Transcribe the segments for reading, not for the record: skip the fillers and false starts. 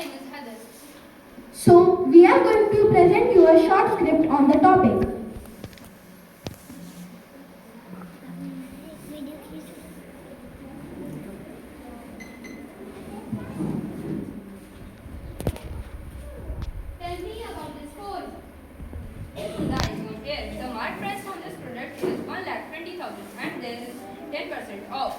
name is Haider. So, we are going to present you a short script on the topic. Tell me about this phone. Guys, okay. The market price on this product is 1,20,000 and there is 10% off.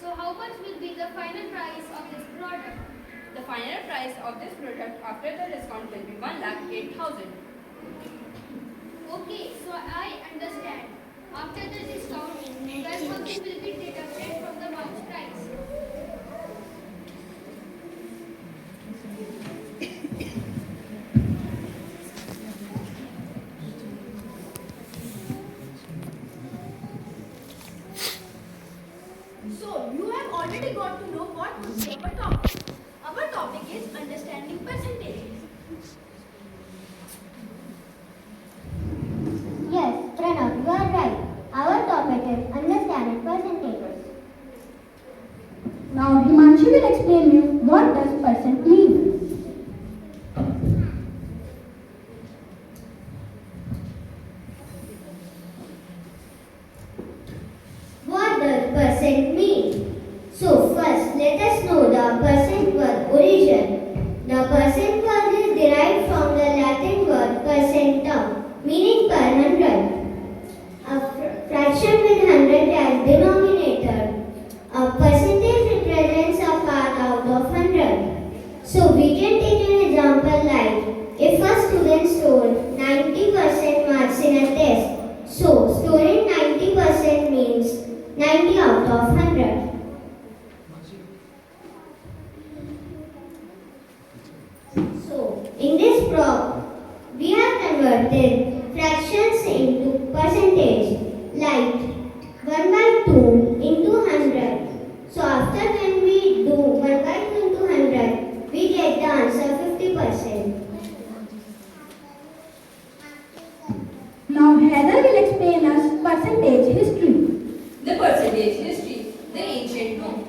So how much will be the final price of this product? The final price of this product after the discount will be 1,08,000. Okay, so I understand. After the discount, 12% will be deducted from the box price. So, you have already got to know what would be our topic. Our topic is understanding percentages. Yes, Pranav, you are right. Our topic is understanding percentages. Now, Himanshi will explain you what does percent mean. What does percent mean? So first, let us know the percent word origin. The percent word is derived from the Latin word percentum, meaning per hundred. A fraction with hundred as denominator. A percentage represents a part out of hundred. So we can take an example like if a student scored 90% marks in a test. So scoring 90% means 90 out of 100. So, in this prop, we have converted fractions into percentage, like 1 by 2 into 100. So, after when we do 1 by 2 into 100, we get the answer 50%. Now, Heather will explain us percentage history. The percentage history. The ancient Rome.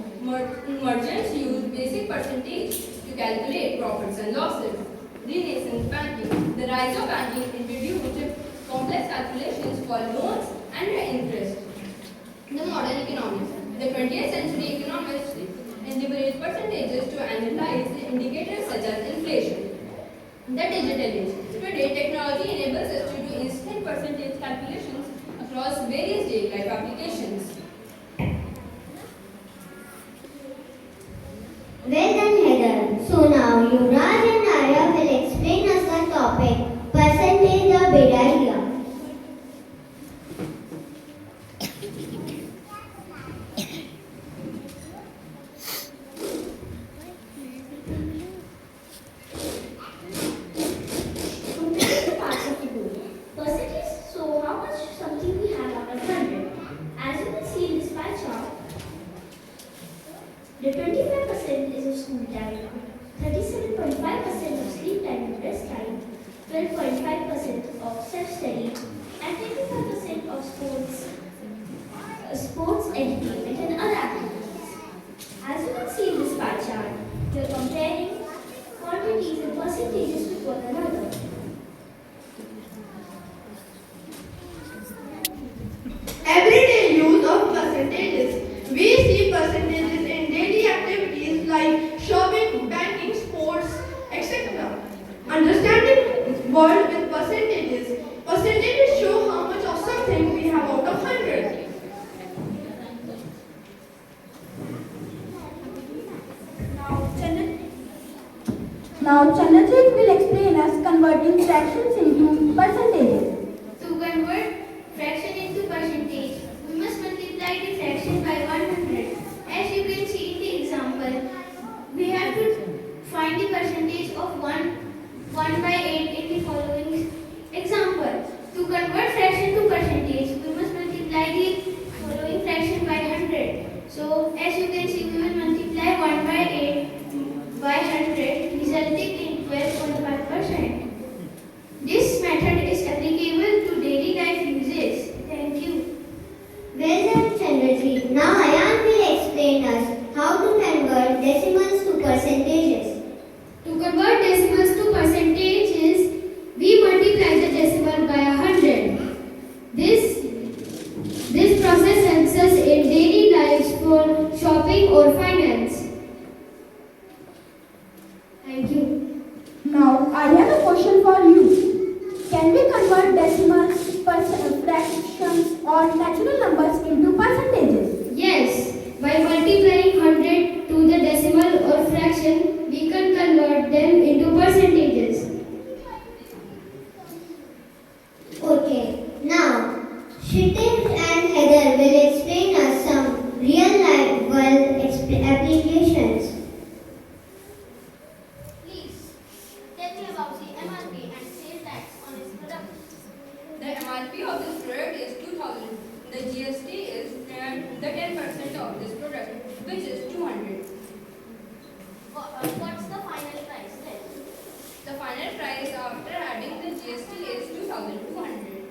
Merchants used basic percentage to calculate profits and losses. Renaissance banking. The rise of banking introduced complex calculations for loans and interest. The modern economics. The 20th century economists leveraged percentages to analyze indicators such as inflation. The digital age. Today, technology enables us to do instant percentage calculations across various day-life applications. Well done, Heather. So now Yuvraj and Arya will explain us the topic percentage of big idea. Percentage, so how much something we have out of 100. As you can see in this pie chart, the 25% is of school time, 37.5% of sleep time and rest time, 12.5% of self-study, and 25% of sports, entertainment and other activities. As you can see in this pie chart, we are comparing quantities and percentages with one another. Everyday use of percentages. We see percentages in daily activities like shopping, banking, sports, etc. Understanding world with percentages. Percentages show how much of something we have out of 100. Now, Chandrajit will explain us converting fractions into percentages. To convert fraction into percentage, we must multiply the fraction by 100. As you can see in the example, we have to find the percentage of 1 by 8 in the following example. To convert fraction to percentage, we must multiply the following fraction by 100. So, as you can see, we will multiply 1 by 8 by 100, resulting in 12.5%. convert decimals, fractions or natural numbers into percentages? Yes, by multiplying 100 to the decimal or fraction, we can convert them into percentages. Okay, now Kshitij and Haider will explain us some real world applications. Please tell me about the MRP and sales tax on its product. The MRP of this product is 2000. The GST is the 10% of this product, which is 200. What's the final price then? The final price after adding the GST is 2200.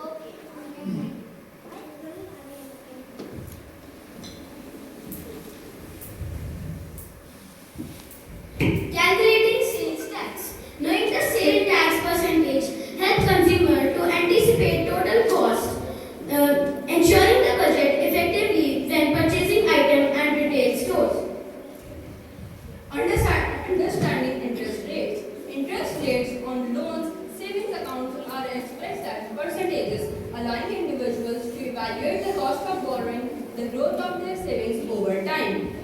Okay. Calculating sales tax. Knowing the sales tax percentage helps consumer to anticipate total cost, ensuring the budget effectively when purchasing item and retail stores. Understanding interest rates. Interest rates on loans, savings accounts are expressed as percentages, allowing individuals to evaluate the cost of borrowing, the growth of their savings over time.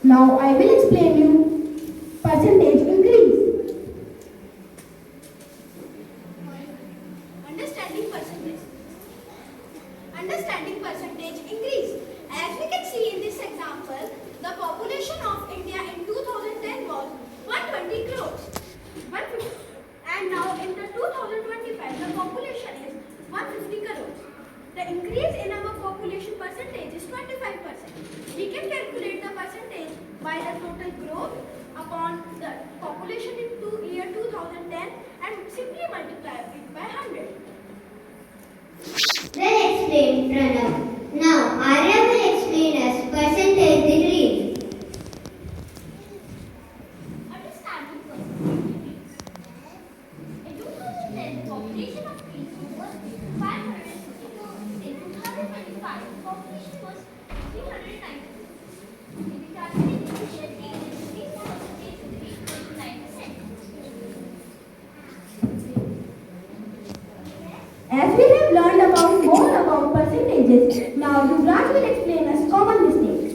Now I will explain you percentage increase. Understanding percentage. Understanding percentage increase. As we can see in this example, the population of India in 2010 was 120 crores. 150. And now in the 2025, the population is 150 crores. The increase in our population percentage is 25%. We can calculate the percentage by the total growth upon the population in year 2010 and simply multiply it by 100. Well explained, Pranav. Now Arya will explain us percentage decrease. Understanding percentage. In 2010, the population of India was 550 crores. In 2025, the population was 390 crores. In the targeted initial age, increase the percentage to 3.9%. As we have learned more about percentages, now Yuvraj will explain us common mistakes.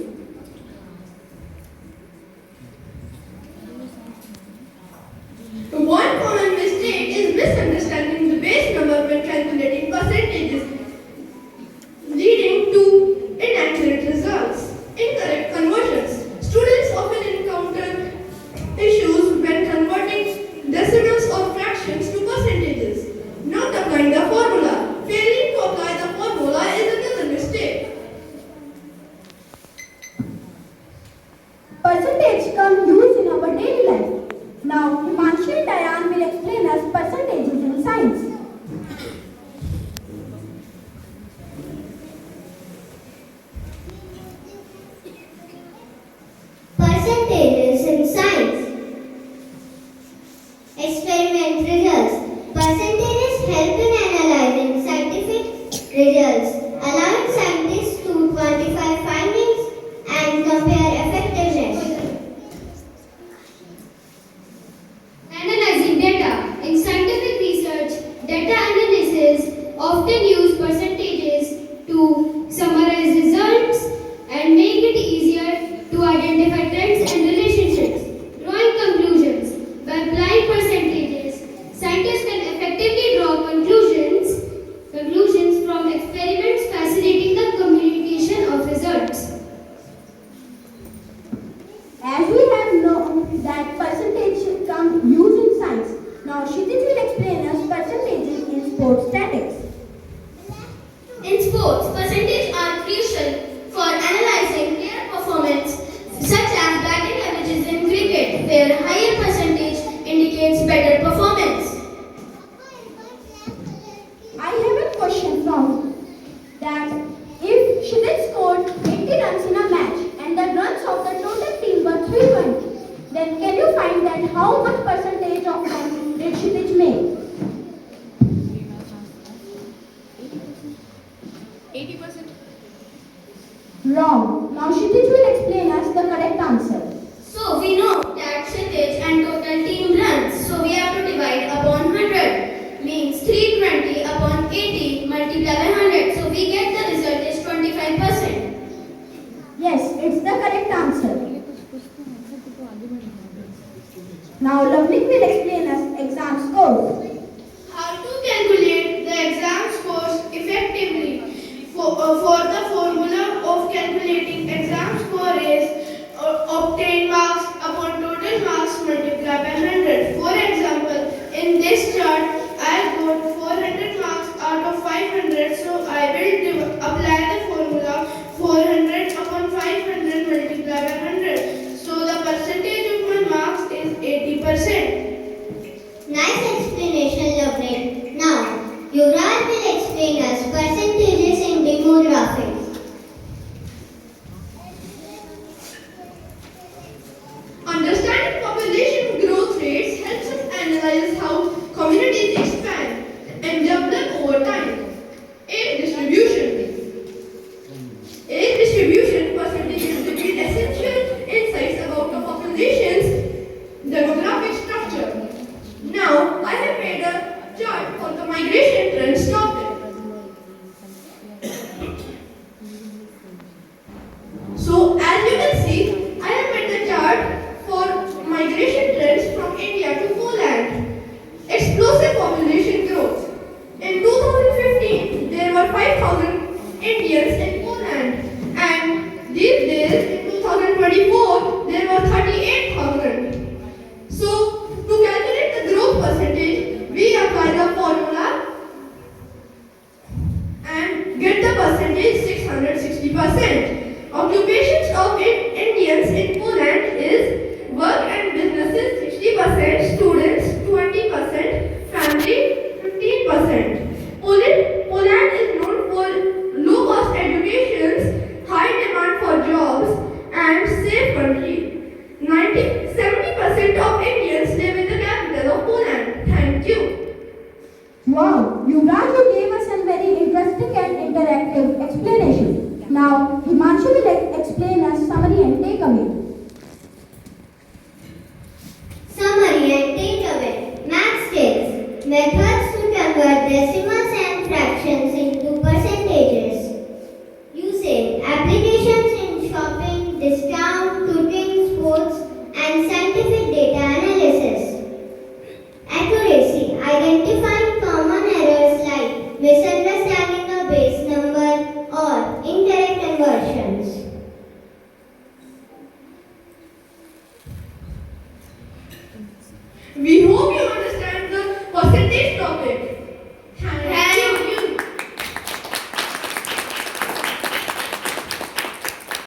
One common mistake is misunderstanding the base number when calculating percentages, leading to inaccurate results. Incorrect conversions. Students often encounter issues when converting decimals or fractions to percentages. Not applying the formula. Failing to apply the formula is another mistake. Percentage come used in our daily life. Now Himanshi and Diane will explain us percentages in science. Percentages in science. Experiment results. Percentages help in analyzing scientific results, allowing scientists to quantify findings and compare effectiveness. Analyzing data. In scientific research, data analysis often use percentages to summarize results and make it easier to identify trends and relationships. Drawing conclusions. By applying percentages, scientists can effectively draw conclusions from experiments, facilitating the communication of results. As we have known that percentage come used in science, now Kshitij will explain us percentages in sports statics. In sports, percentages are crucial for analyzing player performance, such as batting averages in cricket, where higher percentage indicates better performance. I have a question from that if Kshitij scored 80 runs in a match and the runs of the total team were 320, then can you find that how much percentage of them did Kshitij make? Methods to convert decimals and fractions into percentages. Using applications in shopping, discount, cooking, sports, and scientific data analysis. Accuracy. Identifying common errors like misunderstanding a base number or incorrect conversions. We hope you understand the percentage topic.